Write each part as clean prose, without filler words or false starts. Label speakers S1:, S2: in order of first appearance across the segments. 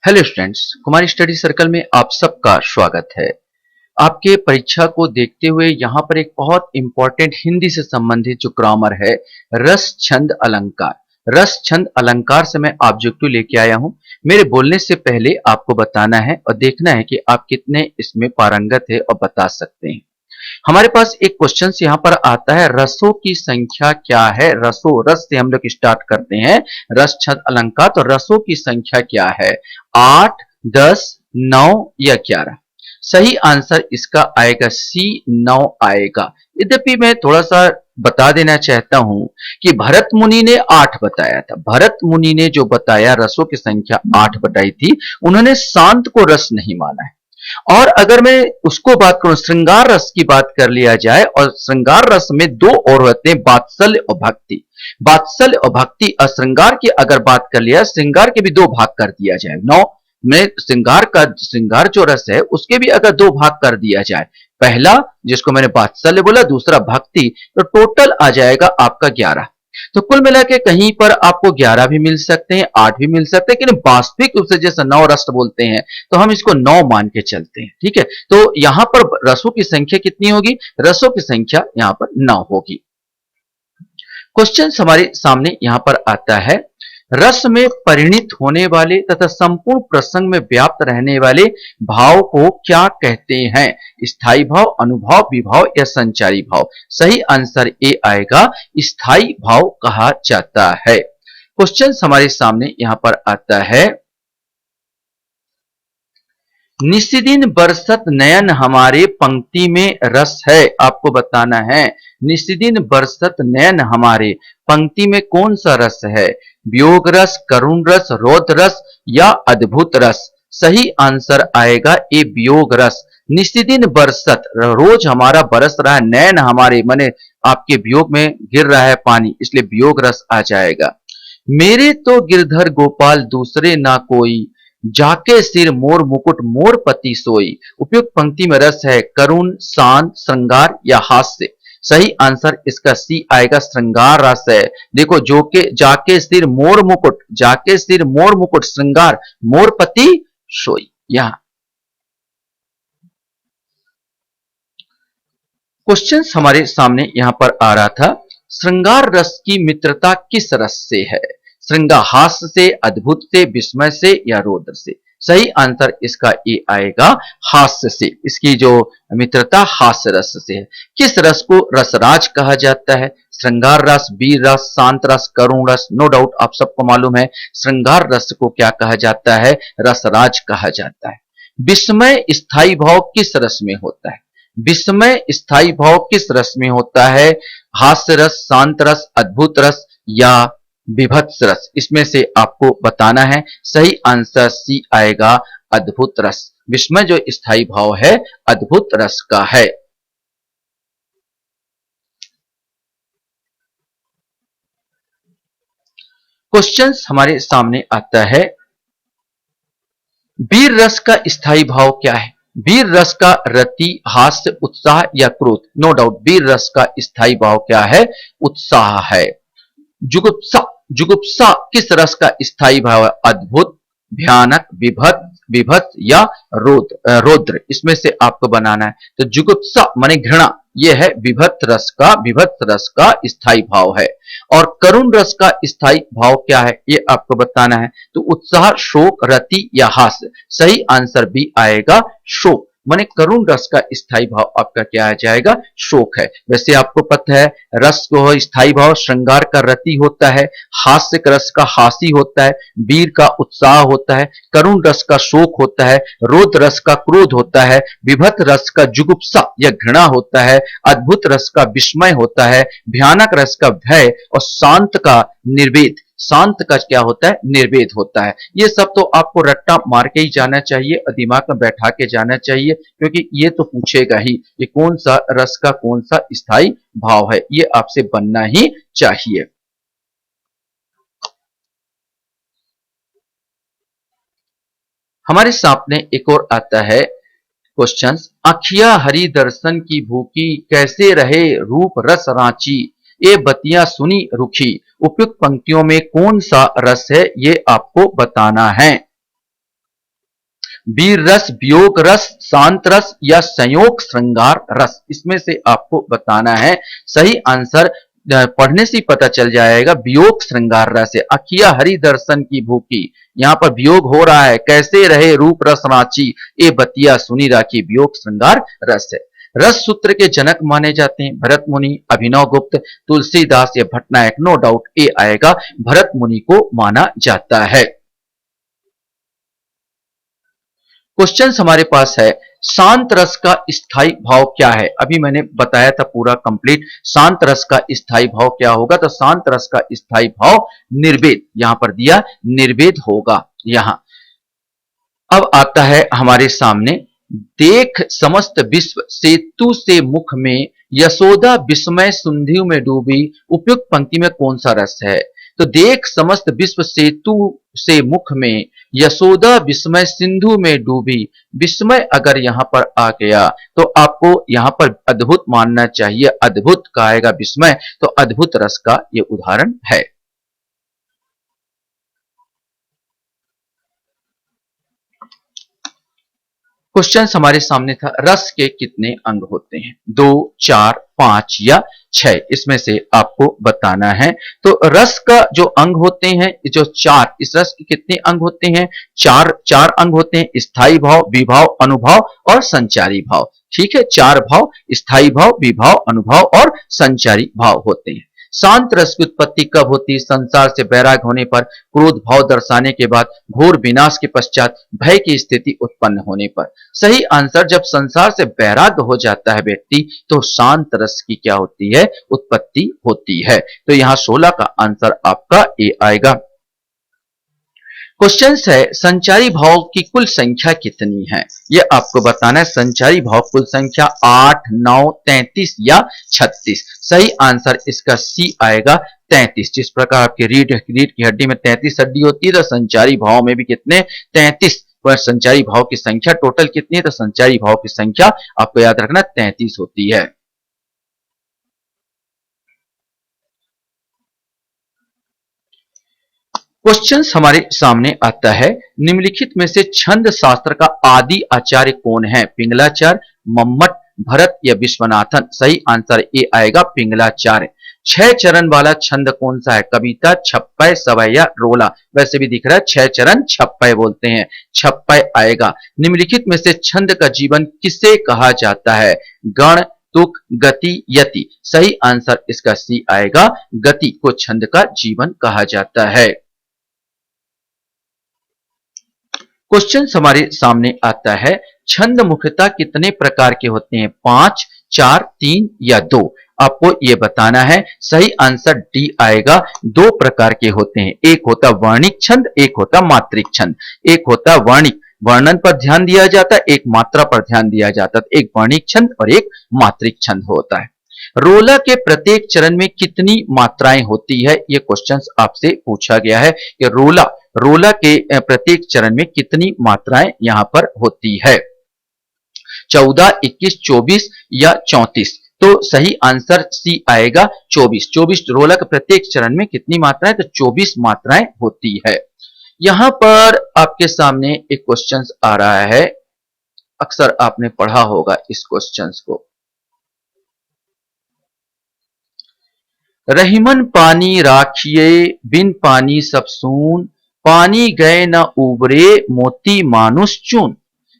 S1: Hello students, Kumar study circle में आप सबका स्वागत है। आपके परीक्षा को देखते हुए यहाँ पर एक बहुत इंपॉर्टेंट हिंदी से संबंधित जो ग्रामर है, रस छंद अलंकार। रस छंद अलंकार से मैं ऑब्जेक्टिव लेके आया हूँ। मेरे बोलने से पहले आपको बताना है और देखना है कि आप कितने इसमें पारंगत है और बता सकते हैं। हमारे पास एक क्वेश्चन यहाँ पर आता है, रसों की संख्या क्या है। रसों, रस से हम लोग स्टार्ट करते हैं। रस छंद अलंकार, तो रसों की संख्या क्या है? 8, 10, 9 या 11? सही आंसर इसका आएगा सी, 9 आएगा। यद्यपि मैं थोड़ा सा बता देना चाहता हूं कि भरत मुनि ने 8 बताया था। भरत मुनि ने जो बताया रसों की संख्या 8 बताई थी, उन्होंने शांत को रस नहीं माना है। और अगर मैं उसको बात करूं, श्रृंगार रस की बात कर लिया जाए, और श्रृंगार रस में दो और होते हैं, वात्सल्य और भक्ति। वात्सल्य और भक्ति और श्रृंगार की अगर बात कर लिया, श्रृंगार के भी दो भाग कर दिया जाए। 9 में श्रृंगार जो रस है उसके भी अगर दो भाग कर दिया जाए, पहला जिसको मैंने वात्सल्य बोला, दूसरा भक्ति, तो टोटल आ जाएगा आपका 11। तो कुल मिला के कहीं पर आपको 11 भी मिल सकते हैं, 8 भी मिल सकते हैं, लेकिन वास्तविक रूप से जैसे 9 रस बोलते हैं तो हम इसको 9 मान के चलते हैं। ठीक है, तो यहां पर रसों की संख्या कितनी होगी? रसों की संख्या यहां पर 9 होगी। क्वेश्चन हमारे सामने यहां पर आता है, रस में परिणित होने वाले तथा संपूर्ण प्रसंग में व्याप्त रहने वाले भाव को क्या कहते हैं? स्थायी भाव, अनुभाव, विभाव या संचारी भाव? सही आंसर ए आएगा, स्थायी भाव कहा जाता है। क्वेश्चन हमारे सामने यहां पर आता है, निशिदिन बरसत नयन हमारे पंक्ति में रस है। आपको बताना है, निशिदिन बरसत नयन हमारे पंक्ति में कौन सा रस है? वियोग रस, करुण रस, रौद्र रस या अद्भुत रस? सही आंसर आएगा ए, वियोग रस। निशिदिन बरसत, रोज हमारा बरस रहा है, नयन हमारे माने आपके वियोग में गिर रहा है पानी, इसलिए वियोग रस आ जाएगा। मेरे तो गिरधर गोपाल दूसरे ना कोई, जाके सिर मोर मुकुट मोर पति सोई। उपयुक्त पंक्ति में रस है करुण, शांत, श्रृंगार या हास्य? सही आंसर इसका सी आएगा, श्रृंगार रस है। देखो, जो के जाके सिर मोर मुकुट, जाके सिर मोर मुकुट, श्रृंगार, मोर पति सोई। यहां क्वेश्चन हमारे सामने यहां पर आ रहा था, श्रृंगार रस की मित्रता किस रस से है? श्रृंगार हास्य से, अद्भुत से, विस्मय से या रौद्र से? सही आंसर इसका ए आएगा, हास्य से। इसकी जो मित्रता हास्य रस से है। किस रस को रसराज कहा जाता है? श्रृंगार रस, वीर रस, शांत रस, करुण रस? नो डाउट आप सबको मालूम है, श्रृंगार रस को क्या कहा जाता है? रसराज कहा जाता है। विस्मय स्थायी भाव किस रस में होता है? विस्मय स्थायी भाव किस रस में होता है? हास्य रस, शांत रस, अद्भुत रस या विभत्स रस? इसमें से आपको बताना है। सही आंसर सी आएगा, अद्भुत रस। विस्मय जो स्थायी भाव है, अद्भुत रस का है। क्वेश्चन हमारे सामने आता है, वीर रस का स्थायी भाव क्या है? वीर रस का रति, हास्य, उत्साह या क्रोध? नो डाउट वीर रस का स्थायी भाव क्या है? उत्साह है। जुगुप्सा, जुगुप्सा किस रस का स्थायी भाव है? अद्भुत, भयानक, विभत्स या रौद्र? इसमें से आपको बनाना है। तो जुगुप्सा माने घृणा, यह है विभत्स रस का स्थायी भाव है। और करुण रस का स्थायी भाव क्या है, ये आपको बताना है। तो उत्साह, शोक, रति या हास्य? सही आंसर भी आएगा, शोक। माने करुण रस का स्थायी भाव आपका क्या आ जाएगा? शोक है। वैसे आपको पता है, रस को स्थायी भाव श्रृंगार का रति होता है, हास्य रस का हासी होता है, वीर का उत्साह होता है, करुण रस का शोक होता है, रौद्र रस का क्रोध होता है, विभत्स रस का जुगुप्सा या घृणा होता है, अद्भुत रस का विस्मय होता है, भयानक रस का भय और शांत का निर्वेद। शांत का क्या होता है? निर्वेद होता है। ये सब तो आपको रट्टा मार के ही जाना चाहिए और दिमाग में बैठा के जाना चाहिए, क्योंकि ये तो पूछेगा ही ये कौन सा रस का कौन सा स्थायी भाव है, ये आपसे बनना ही चाहिए। हमारे सामने एक और आता है क्वेश्चन, आखिया हरि दर्शन की भूखी, कैसे रहे रूप रस रांची, ये बतियां सुनी रुखी? उपयुक्त पंक्तियों में कौन सा रस है, ये आपको बताना है। वीर रस, वियोग रस, शांत रस या संयोग श्रृंगार रस, इसमें से आपको बताना है। सही आंसर पढ़ने से ही पता चल जाएगा। वियोग श्रृंगार रस है। अखिया हरि दर्शन की भूखी, यहाँ पर वियोग हो रहा है। कैसे रहे रूप रस रांची, ए बतिया सुनी राखी, वियोग श्रृंगार रस है। रस सूत्र के जनक माने जाते हैं भरत मुनि, अभिनव गुप्त, तुलसीदास या भट्टनायक। नो डाउट ए आएगा, भरत मुनि को माना जाता है। क्वेश्चन हमारे पास है, शांत रस का स्थायी भाव क्या है? अभी मैंने बताया था पूरा कंप्लीट। शांत रस का स्थायी भाव क्या होगा? तो शांत रस का स्थायी भाव निर्वेद, यहां पर दिया निर्वेद होगा यहां। अब आता है हमारे सामने, देख समस्त विश्व सेतु से मुख में, यशोदा विस्मय सिंधु में डूबी, उपयुक्त पंक्ति में कौन सा रस है? तो देख समस्त विश्व सेतु से मुख में, यशोदा विस्मय सिंधु में डूबी। विस्मय अगर यहां पर आ गया तो आपको यहां पर अद्भुत मानना चाहिए। अद्भुत का आएगा विस्मय, तो अद्भुत रस का यह उदाहरण है। क्वेश्चन हमारे सामने था, रस के कितने अंग होते हैं? 2, 4, 5 या 6, इसमें से आपको बताना है। तो रस का जो अंग होते हैं, जो 4, इस रस के कितने अंग होते हैं? 4 अंग होते हैं। स्थायी भाव, विभाव, अनुभाव और संचारी भाव। ठीक है, 4 भाव, स्थायी भाव, विभाव, अनुभाव और संचारी भाव होते हैं। शांत रस की उत्पत्ति कब होती है? संसार से वैराग होने पर, क्रोध भाव दर्शाने के बाद, घोर विनाश के पश्चात, भय की स्थिति उत्पन्न होने पर। सही आंसर, जब संसार से वैराग्य हो जाता है व्यक्ति, तो शांत रस की क्या होती है? उत्पत्ति होती है। तो यहां 16 का आंसर आपका ए आएगा। क्वेश्चन है, संचारी भाव की कुल संख्या कितनी है? यह आपको बताना है। संचारी भाव कुल संख्या 8, 9, 33 या 36। सही आंसर इसका सी आएगा, 33। जिस प्रकार आपके रीढ़ की हड्डी में 33 हड्डी होती है, तो संचारी भाव में भी कितने? 33। पर संचारी भाव की संख्या टोटल कितनी है? तो संचारी भाव की संख्या आपको याद रखना 33 होती है। क्वेश्चन हमारे सामने आता है, निम्नलिखित में से छंद शास्त्र का आदि आचार्य कौन है? पिंगलाचार्य, मम्मट, भरत या विश्वनाथन? सही आंसर ए आएगा, पिंगलाचार्य। 6 चरण वाला छंद कौन सा है? कविता, छप्पय, सवय या रोला? वैसे भी दिख रहा है 6 चरण छप्पय बोलते हैं, छप्पय आएगा। निम्नलिखित में से छंद का जीवन किसे कहा जाता है? गण, तुक, गति, यति? सही आंसर इसका सी आएगा, गति को छंद का जीवन कहा जाता है। क्वेश्चन हमारे सामने आता है, छंद मुख्यतः कितने प्रकार के होते हैं? 5, 4, 3 या 2? आपको यह बताना है। सही आंसर डी आएगा, 2 प्रकार के होते हैं। एक होता वर्णिक छंद, एक होता मात्रिक छंद। एक होता वर्णिक, वर्णन पर ध्यान दिया जाता है, एक मात्रा पर ध्यान दिया जाता है। एक वर्णिक छंद और एक मात्रिक छंद होता है। रोला के प्रत्येक चरण में कितनी मात्राएं होती है? यह क्वेश्चन आपसे पूछा गया है कि रोला के प्रत्येक चरण में कितनी मात्राएं यहां पर होती है? 14, 21, 24 या 34? तो सही आंसर सी आएगा, 24। 24 रोला के प्रत्येक चरण में कितनी मात्राएं? तो 24 मात्राएं होती है। यहां पर आपके सामने एक क्वेश्चन आ रहा है, अक्सर आपने पढ़ा होगा इस क्वेश्चन को। रहीमन पानी राखिए, बिन पानी सब सून, पानी गए न उबरे, मोती मानुष चून।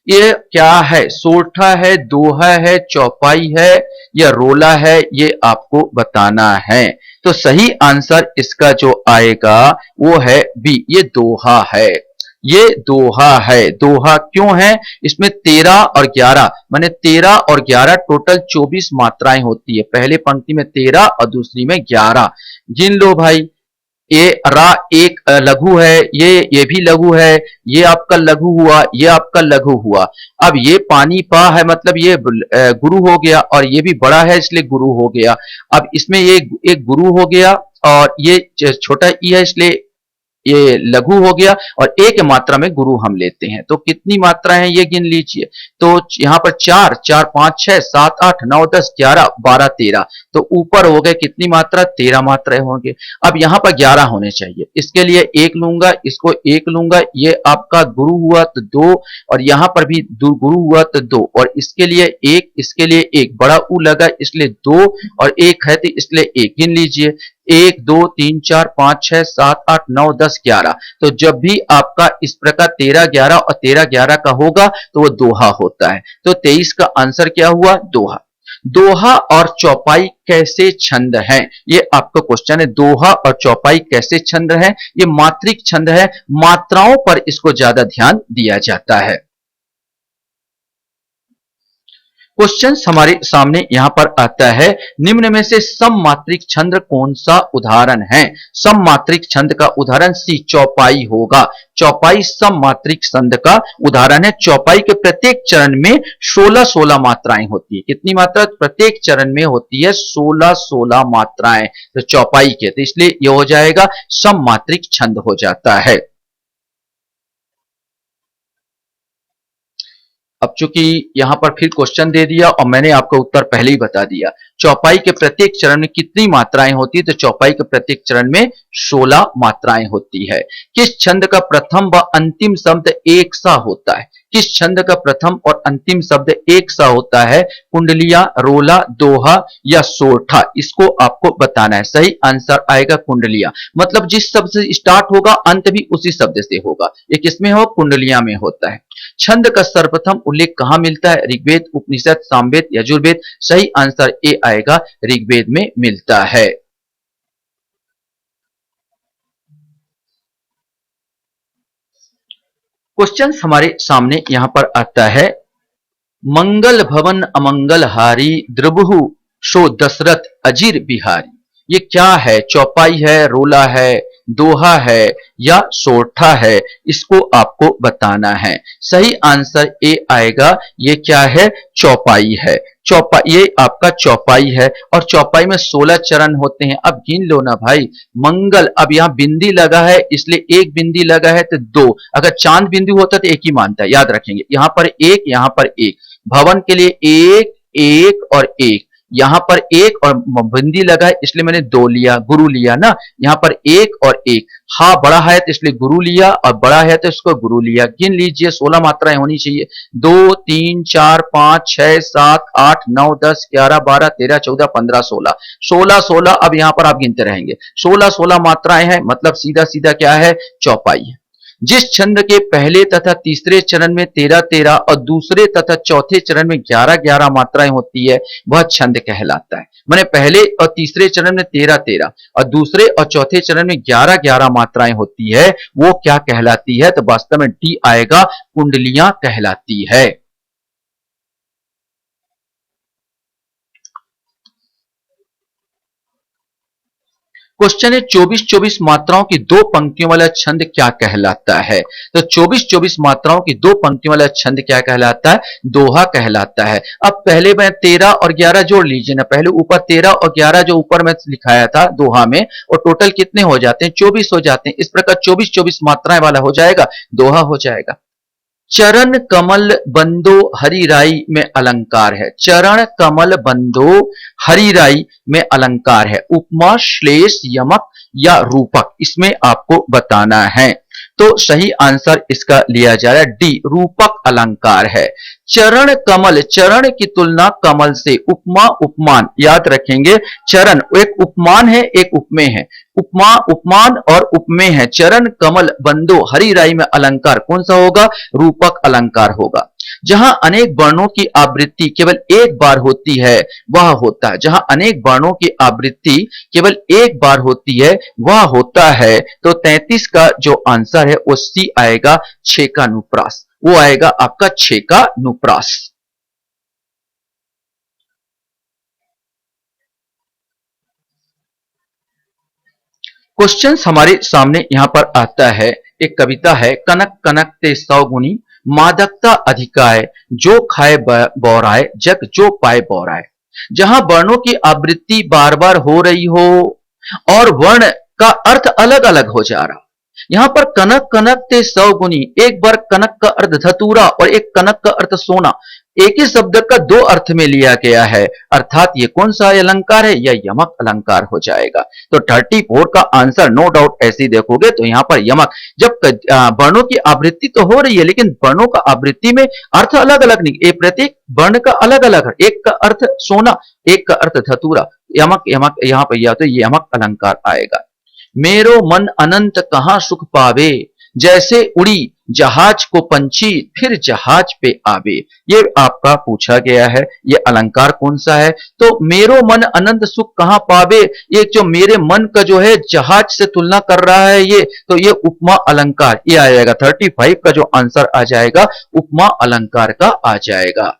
S1: ये क्या है? सोठा है, दोहा है, चौपाई है या रोला है? ये आपको बताना है। तो सही आंसर इसका जो आएगा वो है बी, ये दोहा है। ये दोहा है। दोहा क्यों है? इसमें 13 और 11 माने 13 और 11 टोटल 24 मात्राएं होती है। पहले पंक्ति में 13 और दूसरी में 11। गिन लो भाई, ये रा एक लघु है, ये भी लघु है, ये आपका लघु हुआ, ये आपका लघु हुआ। अब ये पानी पा है मतलब ये गुरु हो गया, और ये भी बड़ा है इसलिए गुरु हो गया। अब इसमें ये एक गुरु हो गया, और ये छोटा ई है इसलिए ये लघु हो गया और एक मात्रा में गुरु हम लेते हैं। तो कितनी मात्रा है ये गिन लीजिए। तो यहां पर 4 4 5 6 7 8 9 10 11 12 13, तो ऊपर हो गए कितनी मात्रा, 13 मात्राएं होंगे। अब यहां पर 11 होने चाहिए, इसके लिए एक लूंगा, इसको एक लूंगा, ये आपका गुरु हुआ तो 2, और यहां पर भी गुरु हुआ तो 2, और इसके लिए एक, इसके लिए एक, बड़ा ऊ लगा इसलिए 2 और एक है तो इसलिए एक। गिन लीजिए 1 2 3 4 5 6 7 8 9 10 11। तो जब भी आपका इस प्रकार 13 11 और 13 11 का होगा तो वो दोहा होता है। तो 23 का आंसर क्या हुआ, दोहा। दोहा और चौपाई कैसे छंद हैं, ये आपका क्वेश्चन है। दोहा और चौपाई कैसे छंद हैं, ये मात्रिक छंद है, मात्राओं पर इसको ज्यादा ध्यान दिया जाता है। क्वेश्चन हमारे सामने यहां पर आता है, निम्न में से सममात्रिक छंद कौन सा उदाहरण है। सममात्रिक छंद का उदाहरण सी चौपाई होगा। चौपाई सममात्रिक छंद का उदाहरण है। चौपाई के प्रत्येक चरण में 16-16 मात्राएं होती है। कितनी मात्रा, प्रत्येक चरण में होती है 16-16 मात्राएं, तो चौपाई के, तो इसलिए यह हो जाएगा सममात्रिक छंद हो जाता है। अब चूंकि यहां पर फिर क्वेश्चन दे दिया और मैंने आपको उत्तर पहले ही बता दिया। चौपाई के प्रत्येक चरण में कितनी मात्राएं होती है, तो चौपाई के प्रत्येक चरण में 16 मात्राएं होती है। किस छंद का प्रथम व अंतिम शब्द एक सा होता है। किस छंद का प्रथम और अंतिम शब्द एक सा होता है, कुंडलिया, रोला, दोहा या सोरठा, इसको आपको बताना है। सही आंसर आएगा कुंडलिया, मतलब जिस शब्द से स्टार्ट होगा अंत भी उसी शब्द से होगा। ये किसमें हो, कुंडलिया में होता है। छंद का सर्वप्रथम उल्लेख कहां मिलता है, ऋग्वेद, उपनिषद, सामवेद, यजुर्वेद। सही आंसर ए आएगा, ऋग्वेद में मिलता है। क्वेश्चन हमारे सामने यहां पर आता है, मंगल भवन अमंगल हारी, द्रबहु शो दशरथ अजीर बिहारी। ये क्या है, चौपाई है, रोला है, दोहा है या सोरठा है, इसको आपको बताना है। सही आंसर ए आएगा, ये क्या है, चौपाई है। चौपाई, ये आपका चौपाई है और चौपाई में 16 चरण होते हैं। अब गिन लो ना भाई। मंगल, अब यहां बिंदी लगा है इसलिए एक बिंदी लगा है तो 2, अगर चांद बिंदु होता तो एक ही मानता है, याद रखेंगे। यहां पर एक, यहां पर एक, भवन के लिए एक, एक और एक, यहां पर एक और बिंदी लगा है इसलिए मैंने 2 लिया, गुरु लिया ना। यहां पर एक और एक, हा बड़ा है तो इसलिए गुरु लिया और बड़ा है तो इसको गुरु लिया। गिन लीजिए 16 मात्राएं होनी चाहिए, 2 3 4 5 6 7 8 9 10 11 12 13 14 15 16, 16 16। अब यहां पर आप गिनते रहेंगे, 16 16 मात्राएं हैं, मतलब सीधा सीधा क्या है, चौपाई है। जिस छंद के पहले तथा तीसरे चरण में 13 13 और दूसरे तथा चौथे चरण में 11 11 मात्राएं होती है, वह छंद कहलाता है। माने पहले और तीसरे चरण में 13 13 और दूसरे और चौथे चरण में 11 11 मात्राएं होती है, वो क्या कहलाती है, तो वास्तव में डी आएगा, कुंडलियां कहलाती है। क्वेश्चन है, 24 24 मात्राओं की 2 पंक्तियों वाला छंद क्या कहलाता है। तो 24 24 मात्राओं की 2 पंक्तियों वाला छंद क्या कहलाता है, दोहा कहलाता है। अब पहले मैं 13 और 11 जोड़ लीजिए ना, पहले ऊपर 13 और 11 जो ऊपर में लिखाया था दोहा में, और टोटल कितने हो जाते हैं, 24 हो जाते हैं। इस प्रकार 24 24 मात्राएं वाला हो जाएगा, दोहा हो जाएगा। चरण कमल बंदो हरिराई में अलंकार है। चरण कमल बंदो हरिराई में अलंकार है। उपमा, श्लेष, यमक या रूपक, इसमें आपको बताना है। तो सही आंसर इसका लिया जा रहा है डी, रूपक अलंकार है। चरण कमल, चरण की तुलना कमल से, उपमा उपमान, याद रखेंगे। चरण एक उपमान है, एक उपमेय है। उपमा उपमान और उपमेय है। चरण कमल बंदो हरिराई में अलंकार कौन सा होगा, रूपक अलंकार होगा। जहां अनेक वर्णों की आवृत्ति केवल एक बार होती है वह होता है, जहां अनेक वर्णों की आवृत्ति केवल एक बार होती है वह होता है। तो 33 का जो आंसर है वो सी आएगा, छेका नुप्रास, वो आएगा आपका छेका नुप्रास। क्वेश्चन हमारे सामने यहां पर आता है, एक कविता है, कनक कनक ते 100 गुनी, मादकता अधिकाय, जो खाए बौराए, जग जो पाए बौराए। जहां वर्णों की आवृत्ति बार बार हो रही हो और वर्ण का अर्थ अलग अलग हो जा रहा, यहां पर कनक कनक ते सौगुनी, एक बार कनक का अर्थ धतूरा और एक कनक का अर्थ सोना, एक ही शब्द का दो अर्थ में लिया गया है, अर्थात ये कौन सा अलंकार है? यह यमक अलंकार हो जाएगा। तो 34 का आंसर नो डाउट ऐसे ही देखोगे तो यहां पर यमक, जब वर्णों की आवृत्ति तो हो रही है लेकिन वर्णों का आवृत्ति में अर्थ अलग अलग नहीं, एक प्रत्येक वर्ण का अलग अलग है, एक का अर्थ सोना, एक का अर्थ धतूरा, यमक यमक यहां पर या तो यमक अलंकार आएगा। मेरो मन अनंत कहां सुख पावे, जैसे उड़ी जहाज को पंछी फिर जहाज पे आवे। ये आपका पूछा गया है, ये अलंकार कौन सा है? तो मेरो मन अनंत सुख कहां पावे, ये जो मेरे मन का जो है जहाज से तुलना कर रहा है ये, तो ये उपमा अलंकार ये आ जाएगा। 35 का जो आंसर आ जाएगा उपमा अलंकार का आ जाएगा।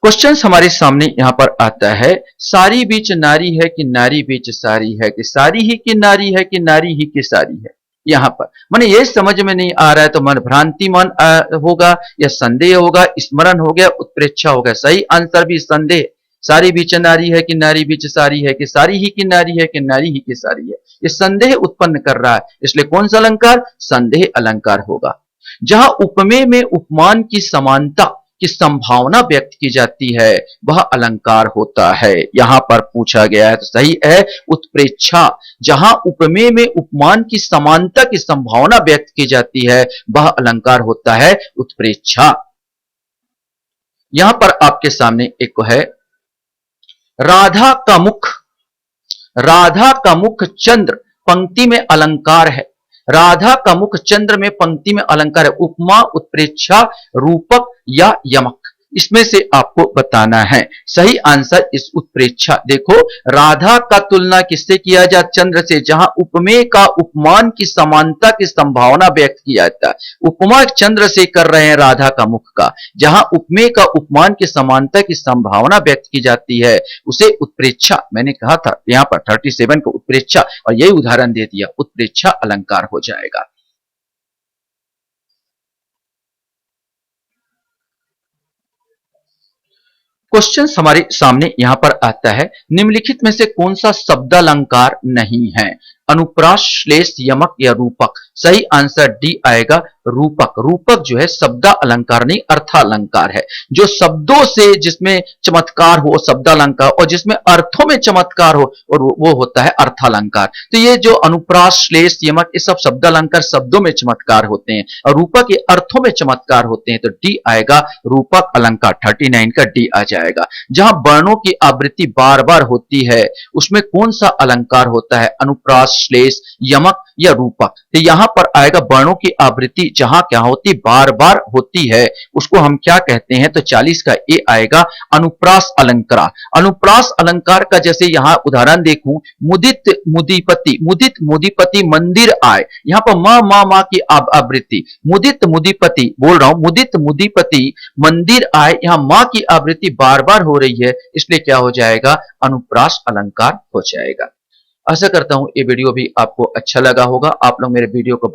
S1: क्वेश्चन हमारे सामने यहां पर आता है, सारी बीच नारी है कि नारी बीच सारी है, कि सारी ही की नारी है कि नारी ही की सारी है। यहां पर माने ये समझ में नहीं आ रहा है तो मन भ्रांति मन होगा या संदेह होगा, स्मरण हो गया, उत्प्रेक्षा हो गया। सही आंसर भी संदेह। सारी बीच नारी है कि नारी बीच सारी है, कि सारी ही की नारी है कि नारी ही की सारी है, ये संदेह उत्पन्न कर रहा है, इसलिए कौन सा अलंकार? संदेह अलंकार होगा। जहां उपमेय में उपमान की समानता की संभावना व्यक्त की जाती है वह अलंकार होता है। यहां पर पूछा गया है तो सही है उत्प्रेक्षा। जहां उपमेय में उपमान की समानता की संभावना व्यक्त की जाती है वह अलंकार होता है उत्प्रेक्षा। यहां पर आपके सामने एक है, राधा का मुख, राधा का मुख चंद्र पंक्ति में अलंकार है। राधा का मुख चंद्र में पंक्ति में अलंकार है। उपमा, उत्प्रेक्षा, रूपक या यमक, इसमें से आपको बताना है। सही आंसर इस उत्प्रेक्षा। देखो राधा का तुलना किससे किया जाए? चंद्र से, जहां उपमेय का उपमान की समानता की संभावना व्यक्त किया जाता है। उपमा चंद्र से कर रहे हैं राधा का मुख का, जहां उपमेय का उपमान की समानता की संभावना व्यक्त की जाती है उसे उत्प्रेक्षा, मैंने कहा था यहां पर 37 को उत्प्रेक्षा, और यही उदाहरण दे दिया, उत्प्रेक्षा अलंकार हो जाएगा। क्वेश्चन हमारे सामने यहां पर आता है, निम्नलिखित में से कौन सा शब्दालंकार नहीं है? अनुप्रास, श्लेष, यमक या रूपक? सही आंसर डी आएगा, रूपक। रूपक जो है शब्दा अलंकार नहीं अर्थालंकार है। जो शब्दों से जिसमें चमत्कार हो शब्दालंकार, और जिसमें अर्थों में चमत्कार हो और वो होता है अर्थालंकार। तो ये जो अनुप्रास, श्लेष, यमक, ये सब शब्दालंकार शब्दों में चमत्कार होते हैं, और रूपक ये अर्थों में चमत्कार होते हैं। तो डी आएगा रूपक अलंकार। 39 का डी आ जाएगा। जहां वर्णों की आवृत्ति बार बार होती है उसमें कौन सा अलंकार होता है? अनुप्रास, श्लेष, यमक या रूपक? तो यहां पर आएगा वर्णों की आवृत्ति जहां क्या होती, बार बार होती है, उसको हम क्या कहते हैं? तो 40 का ए आएगा अनुप्रास अलंकार। अनुप्रास अलंकार का जैसे यहां उदाहरण देखूं, मुदित मुदीपति, मुदित मुदीपति मंदिर आए, यहां पर मां की आवृत्ति, मुदित मुदीपति बोल रहा हूं, मुदित मुदीपति मंदिर आए, यहां मां की आवृत्ति बार बार हो रही है, इसलिए क्या हो जाएगा? अनुप्रास अलंकार हो जाएगा। आशा करता हूं ये वीडियो भी आपको अच्छा लगा होगा। आप लोग मेरे वीडियो को